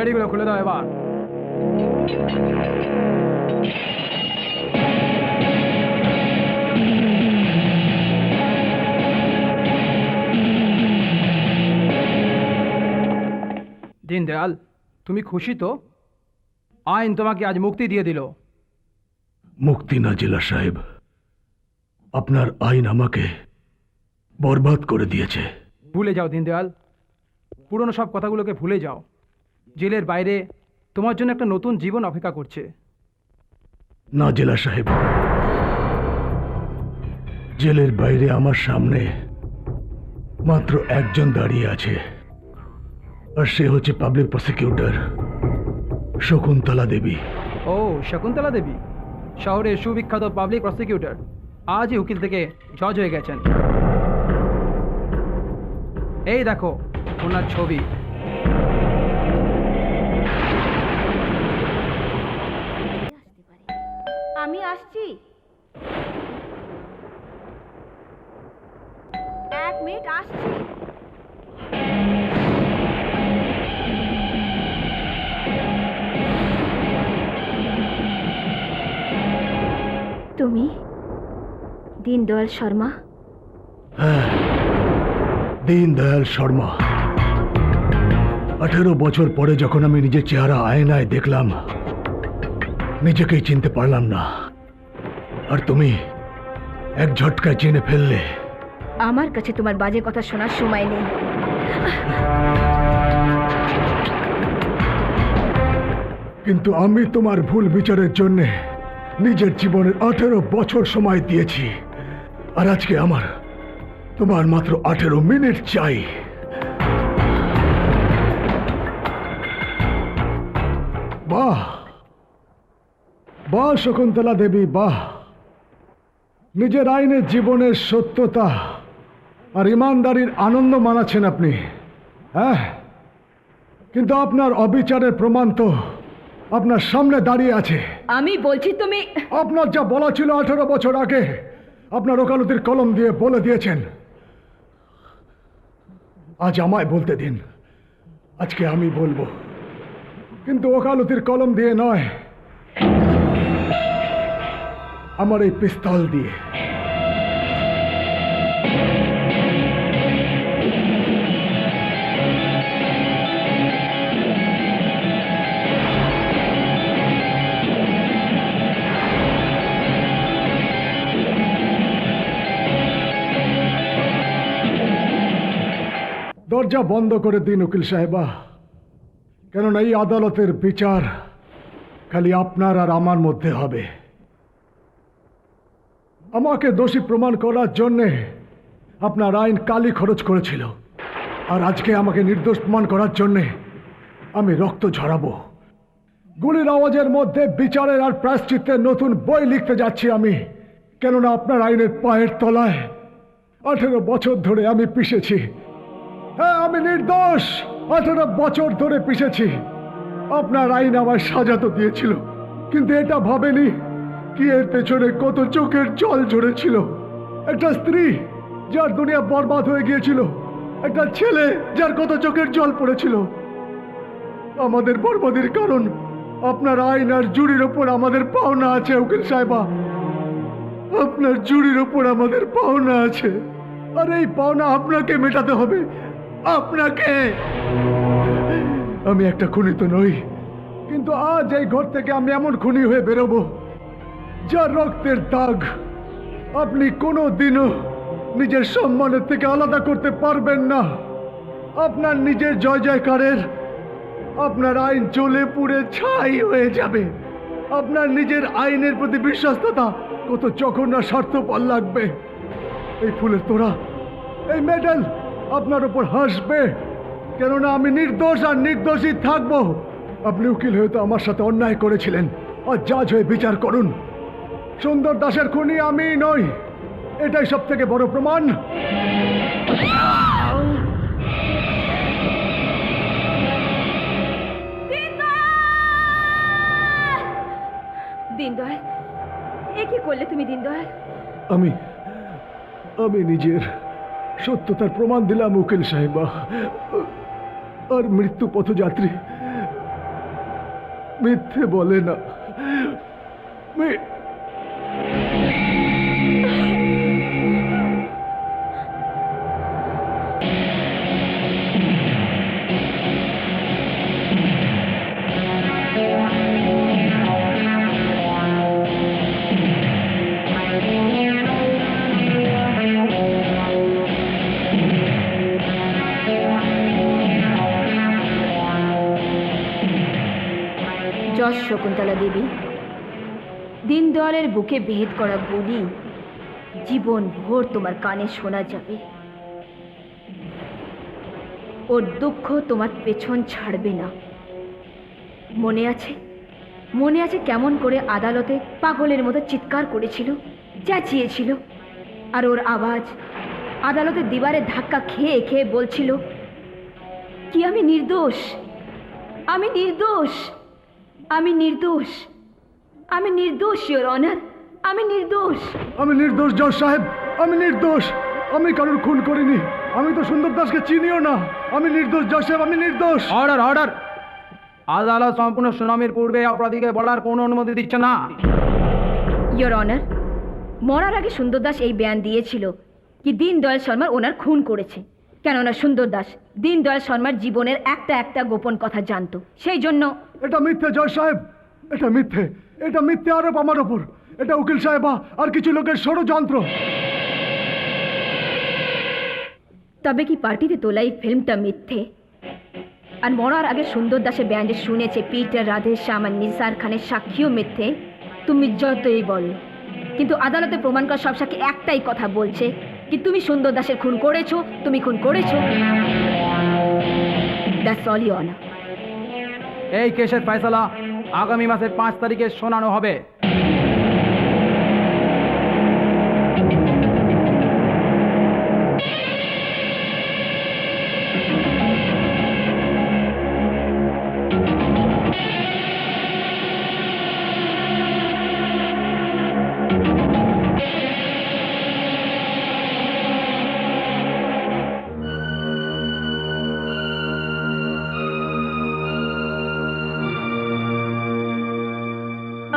বেড়িগুলো খুলে দাও এবার। দীনদয়াল, তুমি খুশি তো? আইন তোমাকে আজ মুক্তি দিয়ে দিল। মুক্তি না জেলা সাহেব, আপনার আইন আমাকে বরবাদ করে দিয়েছে। ভুলে যাও দীনদয়াল, পুরনো সব কথাগুলোকে ভুলে যাও। জেলের বাইরে তোমার জন্য একটা নতুন জীবন অপেক্ষা করছে। না জেলা সাহেব, জেলের বাইরে আমার সামনে মাত্র একজন দাঁড়িয়ে আছে, আর সে হচ্ছে পাবলিক প্রসিকিউটর শকুন্তলা দেবী। ও, শকুন্তলা দেবী, শহরের সুবিখ্যাত পাবলিক প্রসিকিউটর, আজই উকিল থেকে জজ হয়ে গেছেন। এই দেখো ওনার ছবি। আমি আসছি, 1 মিনিট আসছি। তুমি দীনদয়াল শর্মা? হ্যাঁ, দীনদয়াল শর্মা। 18 বছর পরে যখন আমি নিজের চেহারা আয়নায় দেখলাম, নিজেকেই চিনতে পারলাম না, আর তুমি এক ঝটকায় চিনে ফেললে। আমার কাছে তোমার বাজে কথা শোনার সময় নেই। কিন্তু আমি তোমার ভুল বিচারের জন্য নিজের জীবনের 18 বছর সময় দিয়েছি, আর আজকে আমার তোমার মাত্র 18 মিনিট চাই। বাহ বাহ শকুন্তলা দেবী, বাহ! নিজের আইনের জীবনের সত্যতা আর ইমানদারির আনন্দ মানাচ্ছেন আপনি। হ্যাঁ, কিন্তু আপনার অবিচারের প্রমাণ তো আপনার সামনে দাঁড়িয়ে আছে। আমি বলছি তুমি। আপনার যা বলা ছিল 18 বছর আগে, আপনার ওকালতির কলম দিয়ে বলে দিয়েছেন। আজ আমায় বলতে দিন, আজকে আমি বলবো, কিন্তু ওকালতির কলম দিয়ে নয়, আমার এই পিস্তল দিয়ে। দরজা বন্ধ করে দিন উকিল সাহেবা, কেননা এই আদালতের বিচার খালি আপনার আর আমার মধ্যে হবে। আমাকে দোষী প্রমাণ করার জন্যে আপনার আইন কালি খরচ করেছিল, আর আজকে আমাকে নির্দোষ প্রমাণ করার জন্যে আমি রক্ত ঝরাবো। গুলির আওয়াজের মধ্যে বিচারের আর প্রায়শ্চিত্তের নতুন বই লিখতে যাচ্ছি আমি, কেননা আপনার আইনের পায়ের তলায় 18 বছর ধরে আমি পিষেছি। হ্যাঁ, আমি নির্দোষ, 18 বছর ধরে পিষেছি। আপনার আইন আমায় সাজা তো দিয়েছিল, কিন্তু এটা ভাবেনি কি এর পেছনে কত চোখের জল ঝরেছিল। একটা স্ত্রী যার দুনিয়া বরবাদ হয়ে গিয়েছিল, একটা ছেলে যার কত চোখের জল পড়েছিল। আমাদের বরবাদের কারণ আপনার আইন আর জুরির ওপর আমাদের পাওনা আছে উকিল সাহেবা, আপনার জুরির ওপর আমাদের পাওনা আছে, আর এই পাওনা আপনাকে মেটাতে হবে, আপনাকে। আমি একটা খুনি তো নই, কিন্তু আজ এই ঘর থেকে আমি এমন খুনি হয়ে বেরোবো যার রক্তের দাগ আপনি কোনো দিনও নিজের সম্মানের থেকে আলাদা করতে পারবেন না। আপনার নিজের জয় জয়কারের আপনার আইন জ্বলে পুড়ে ছাই হয়ে যাবে। আপনার নিজের আইনের প্রতি বিশ্বস্ততা কত জঘন্য স্বার্থপর লাগবে। এই ফুলের তোড়া, এই মেডেল আপনার উপর হাসবে, কেননা আমি নির্দোষ আর নির্দোষী থাকবো। আপনি উকিল হয়ে তো আমার সাথে অন্যায় করেছিলেন, আর জাজ হয়ে বিচার করুন। সুন্দর দাসের খুনি আমি নই, এটাই সব থেকে বড় প্রমাণ। দীনদয়াল, এ কি করলে তুমি দীনদয়াল? আমি নিজের সত্যতার প্রমাণ দিলাম উকিল সাহেবা, আর মৃত্যু পথযাত্রী মিথ্যে বলে না। যশ শকুন্তলা দেবী, দীনদয়ালের বুকে ভেদ করা গুলি জীবন ভোর তোমার কানে শোনা যাবে। ওর দুঃখ তোমার পেছন ছাড়বে না। মনে আছে, মনে আছে কেমন করে আদালতে পাগলের মতো চিৎকার করেছিল, চেঁচিয়েছিল, আর ওর আওয়াজ আদালতের দিবারে ধাক্কা খেয়ে খেয়ে বলছিল কি আমি নির্দোষ, আমি নির্দোষ, আমি নির্দোষ, আমি নির্দোষ, ইওর অনার, আমি নির্দোষ। আমি নির্দোষ জজ সাহেব, আমি নির্দোষ। আমি কারোর খুন করিনি। আমি তো সুন্দর দাসকে চিনিও না। আমি নির্দোষ জজ সাহেব, আমি নির্দোষ। Order order. আদালত সম্পূর্ণ শুনানির পূর্বে অপরাধীকে বলার কোনো অনুমতি দিচ্ছে না। ইওর অনার, মরার আগে সুন্দর দাস এই বয়ান দিয়েছিল কি দীনদয়াল শর্মা ওনার খুন করেছে। কেননা সুন্দর দাস দীনদয়াল শর্মার জীবনের একটা একটা গোপন কথা জানতো, সেই জন্য। এটা মিথ্যে জজ সাহেব, এটা মিথ্যে, এটা মিথ্যে আরোপ আমার ওপর। এটা উকিল সাহেবা আর কিছু লোকের ষড়যন্ত্র। তবে কি পার্টিতে তোলা এই ফিল্মটা মিথ্যে? আর মরার আগে সুন্দর দাসের বয়ান যে শুনেছে পিটার, রাধে শ্যাম আর নিসার খানের সাক্ষীও মিথ্যে। তুমি যতই বলো, কিন্তু আদালতে প্রমাণ করা সব সাক্ষী একটাই কথা বলছে কি তুমি সুন্দর দাসের খুন করেছো, তুমি খুন করেছো। That's all your honour. এই কেসের ফয়সালা আগামী মাসের 5 তারিখে শোনানো হবে।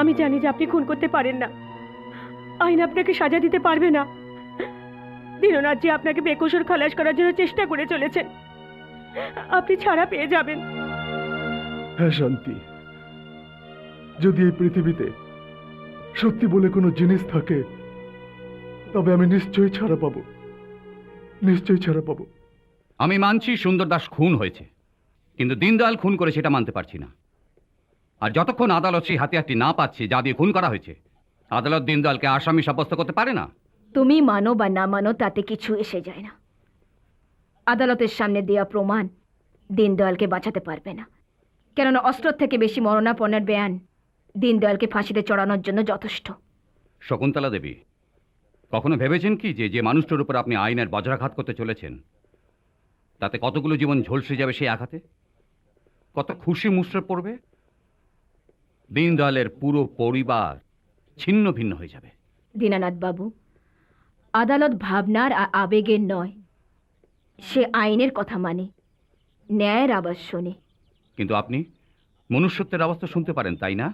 আমি জানি যে আপনি খুন করতে পারেন না। আইন আপনাকে সাজা দিতে পারবে না। দীননাথ জি আপনাকে বেকসুর খালাস করার জন্য চেষ্টা করে চলেছেন। আপনি ছাড়া পেয়ে যাবেন। হ্যাঁ শান্তি, যদি এই পৃথিবীতে সত্যি বলে কোনো জিনিস থাকে তবে আমি নিশ্চয়ই ছাড়া পাবো, নিশ্চয়ই ছাড়া পাবো। আমি মানছি সুন্দর দাস খুন হয়েছে, কিন্তু দীনদয়াল খুন করে সেটা মানতে পারছি না। আর যতক্ষণ আদালত সেই হাতিয়ারটি না পাচ্ছে যা দিয়ে খুন করা হয়েছে, আদালত দীনদয়ালকে আসামি সাব্যস্ত করতে পারে না। তুমি মানো বা না মানো তাতে কিছু এসে যায় না। আদালতের সামনে দেওয়া প্রমাণ দীনদয়ালকে বাঁচাতে পারবে না। কেননা অস্ত্র থেকে বেশি মরণাপন্নের বয়ান দীনদয়ালকে ফাঁসিতে চড়ানোর জন্য যথেষ্ট। শকুন্তলা দেবী, কখনো ভেবেছেন কি যে যে মানুষটার উপর আপনি আইনের বজ্রাঘাত করতে চলেছেন তাতে কতগুলো জীবন ঝলসে যাবে সেই আঘাতে? কত খুশি মুসড়ে পড়বে? দীনদয়ালের পুরো পরিবার ছিন্ন ভিন্ন হয়ে যাবে। দীনানাথ বাবু, আদালত ভাবনার আর আবেগের নয়, সে আইনের কথা মানে, ন্যায়ের আওয়াজ শোনে। কিন্তু আপনি মনুষ্যত্বের আওয়াজ তো শুনতে পারেন, তাই না?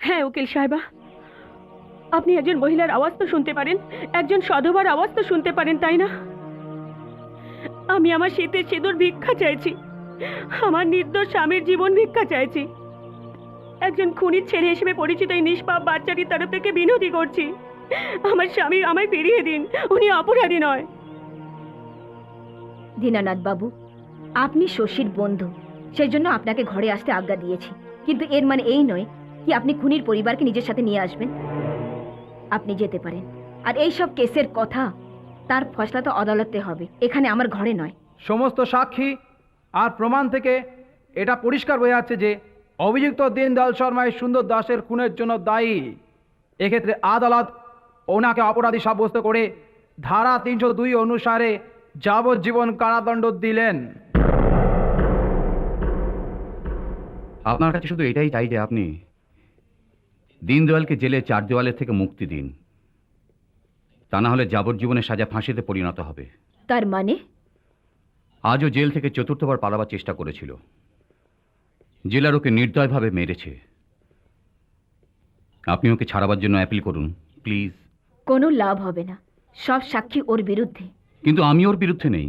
হ্যাঁ উকিল সাহেবা, আপনি একজন মহিলার আওয়াজ তো শুনতে পারেন, একজন সধবার আওয়াজ তো শুনতে পারেন, তাই না? আমি আমার শীতের সিঁদুর ভিক্ষা চাইছি, আমার নির্দোষ স্বামীর জীবন ভিক্ষা চাইছি। একজন খুনির ছেলে হিসেবে পরিচিত এই নিষ্পাপ বাচ্চাটির তরফ থেকে বিনতি করছি, আমার স্বামী আমায় ফিরিয়ে দিন, উনি অপরাধী নয়। দীনানাথ বাবু, আপনি শশীর বন্ধু, সেই জন্য আপনাকে ঘরে আসতে আজ্ঞা দিয়েছি, কিন্তু এর মানে এই নয় কি আপনি খুনির পরিবারকে নিজের সাথে নিয়ে আসবেন। আপনি যেতে পারেন, আর এই সব কেসের কথা তার ফয়সালা তো আদালতে হবে, এখানে আমার ঘরে নয়। সমস্ত সাক্ষী আর প্রমাণ থেকে এটা পরিষ্কার হয়ে যাচ্ছে যে অভিযুক্ত দীনদয়াল শর্মা এই সুন্দর দাসের খুনের জন্য দায়ী। এক্ষেত্রে আদালত ওনাকে অপরাধী সাব্যস্ত করে ধারা 302 অনুসারে যাবজ্জীবন কারাদণ্ড দিলেন। আপনার কাছে শুধু এটাই চাই যে আপনি দীনদয়ালকে জেলে 4 দেওয়ালের থেকে মুক্তি দিন, তা না হলে যাবজ্জীবনের সাজা ফাঁসিতে পরিণত হবে। তার মানে আজও জেল থেকে 4র্থবার পালাবার চেষ্টা করেছিল। জেলার ওকে নির্দয়ভাবে মেরেছে, আপনি ওকে ছাড়াবার জন্য অ্যাপিল করুন প্লিজ। কোনো লাভ হবে না, সব সাক্ষী ওর বিরুদ্ধে। কিন্তু আমি ওর বিরুদ্ধে নেই।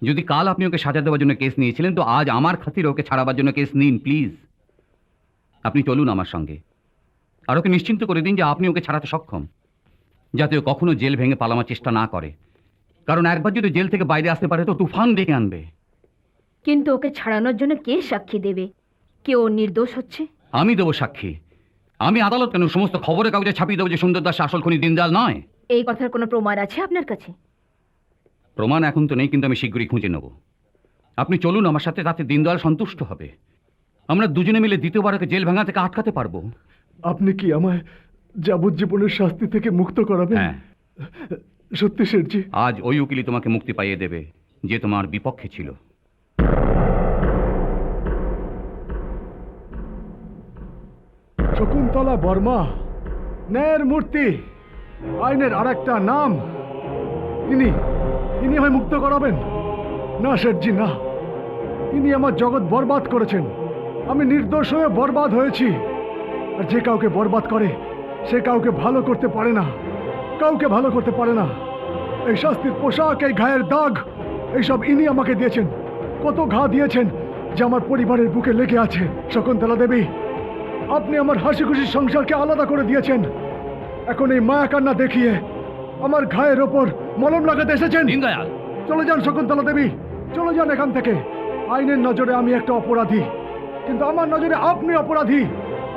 যদি কাল আপনি ওকে সাজা দেওয়ার জন্য কেস নিয়েছিলেন, তো আজ আমার খাতিরে ওকে ছাড়াবার জন্য কেস নিন প্লিজ। আপনি চলুন আমার সঙ্গে, আর ওকে নিশ্চিন্ত করে দিন যে আপনি ওকে ছাড়াতে সক্ষম, যাতে ও কখনো জেল ভেঙে পালানোর চেষ্টা না করে। কারণ একবার যদি জেল থেকে বাইরে আসতে পারে তো তুফান ডেকে আনবে। কিন্তু ওকে ছাড়ানোর জন্য কে সাক্ষী দেবে? কে ও নির্দোষ হচ্ছে? আমি দেবো সাক্ষী। আমি আদালত কেন, সমস্ত খবরের কাগজে ছাপিয়ে দেবো যে সুন্দর দাস আসল খুনি দিনদয়াল নয়। এই কথার কোনো প্রমাণ আছে আপনার কাছে? প্রমাণ এখন তো নেই, কিন্তু আমি শীঘ্রই খুঁজে নেব। আপনি চলুন আমার সাথে, তাতে দিনদয়াল সন্তুষ্ট হবে। আমরা দুজনে মিলে দ্বিতীয়বার ওকে জেল ভাঙা থেকে আটকাতে পারবো। আপনি কি আমায় যাবজ্জীবনের শাস্তি থেকে মুক্ত করাবেন? হ্যাঁ, সত্যি শেঠজি? আজ ওই উকিলই তোমাকে মুক্তি পাইয়ে দেবে যে তোমার বিপক্ষে ছিল। শকুন্তলা বর্মা, ন্যায়ের মূর্তি, আইনের আরেকটা নাম। ইনি হয় মুক্ত করাবেন? না শেঠজি, না। ইনি আমার জগৎ বরবাদ করেছেন। আমি নির্দোষ হয়ে বরবাদ হয়েছি। আর যে কাউকে বরবাদ করে সে কাউকে ভালো করতে পারে না, কাউকে ভালো করতে পারে না। এই শাস্তির পোশাক, এই ঘায়ের দাগ, এইসব ইনি আমাকে দিয়েছেন। কত ঘা দিয়েছেন যে আমার পরিবারের বুকে লেগে আছে। শকুন্তলা দেবী, আপনি আমার হাসি খুশি সংসারকে আলাদা করে দিয়েছেন। এখন এই মায়া কান্না দেখিয়ে আমার ঘায়ের ওপর মলম লাগাতে এসেছেন। দিনদয়াল, চলে যান শকুন্তলা দেবী, চলে যান এখান থেকে। আইনের নজরে আমি একটা অপরাধী, কিন্তু আমার নজরে আপনি অপরাধী।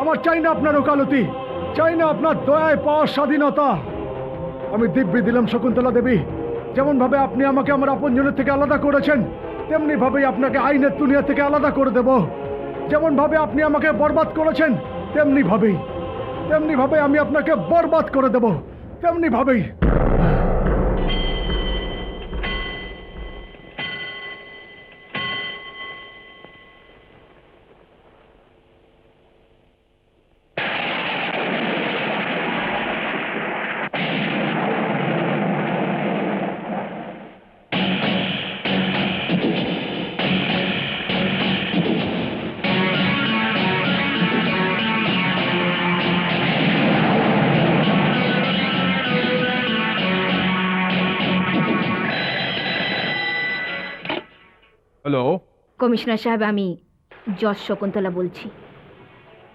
আমার চাই না আপনার ওকালতি, চাই না আপনার দয়ায় পাওয়া স্বাধীনতা। আমি দিব্যি দিলাম শকুন্তলা দেবী, যেমন ভাবে আপনি আমাকে আমার আপনজনের থেকে আলাদা করেছেন, তেমনি ভাবেই আপনাকে আইনের দুনিয়া থেকে আলাদা করে দেব। যেমন ভাবে আপনি আমাকে বরবাদ করেছেন, তেমনি ভাবে আমি আপনাকে বরবাদ করে দেব, তেমনি ভাবেই। হ্যালো, কমিশনার সাহেব, আমি জজ শকুন্তলা বলছি।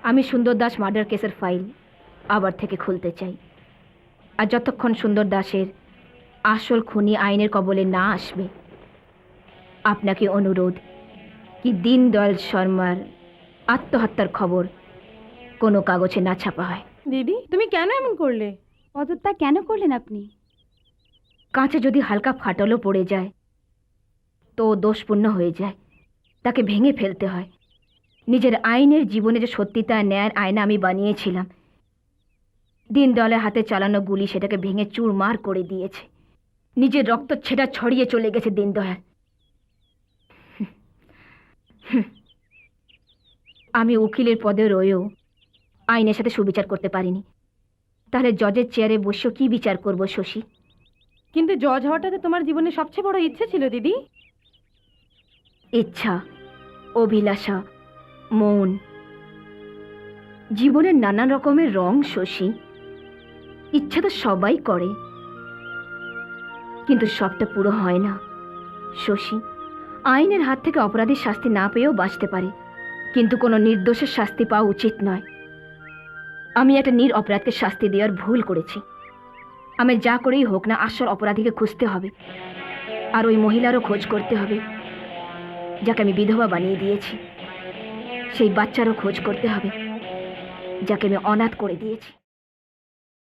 আমি সুন্দর দাস মার্ডার কেসের ফাইল আবার থেকে খুলতে চাই। আর যতক্ষণ সুন্দর দাসের আসল খুনি আইনের কবলে না আসবে, আপনাকে অনুরোধ কি দীনদয়াল শর্মার আত্মহত্যার খবর কোনো কাগজে না ছাপা হয়। দিদি, তুমি কেন এমন করলে? পদত্যাগ কেন করলেন আপনি? কাঁচে যদি হালকা ফাটলও পড়ে যায় তো দোষপূর্ণ হয়ে যায়, তাকে ভেঙে ফেলতে হয়। নিজের আইনের জীবনে যে সত্যিতা ন্যায়ের আয়না আমি বানিয়েছিলাম, দীনদয়ালের হাতে চালানো গুলি সেটাকে ভেঙে চুরমার করে দিয়েছে। নিজের রক্ত ছেটা ছড়িয়ে চলে গেছে দীনদয়াল। আমি উকিলের পদে রয়েও আইনের সাথে সুবিচার করতে পারিনি। তাহলে জজের চেয়ারে বসেও কি বিচার করব শশী? কিন্তু জজ হওয়াটা তো তোমার জীবনের সবচেয়ে বড় ইচ্ছে ছিল দিদি। ইচ্ছা, অভিলাষা, মন, জীবনের নানা রকমের রং শশী। ইচ্ছা তো সবাই করে, কিন্তু সবটা পুরো হয় না শশী। আইনের হাত থেকে অপরাধীর শাস্তি না পেয়েও বাঁচতে পারে, কিন্তু কোনো নির্দোষের শাস্তি পাওয়া উচিত নয়। আমি একটা নিরপরাধকে শাস্তি দেওয়ার ভুল করেছি। আমি যা করেই হোক না, আসল অপরাধীকে খুঁজতে হবে, আর ওই মহিলারও খোঁজ করতে হবে যাকে আমি বিধবা বানিয়ে দিয়েছি। সেই বাচ্চারও খোঁজ করতে হবে যাকে আমি অনাথ করে দিয়েছি।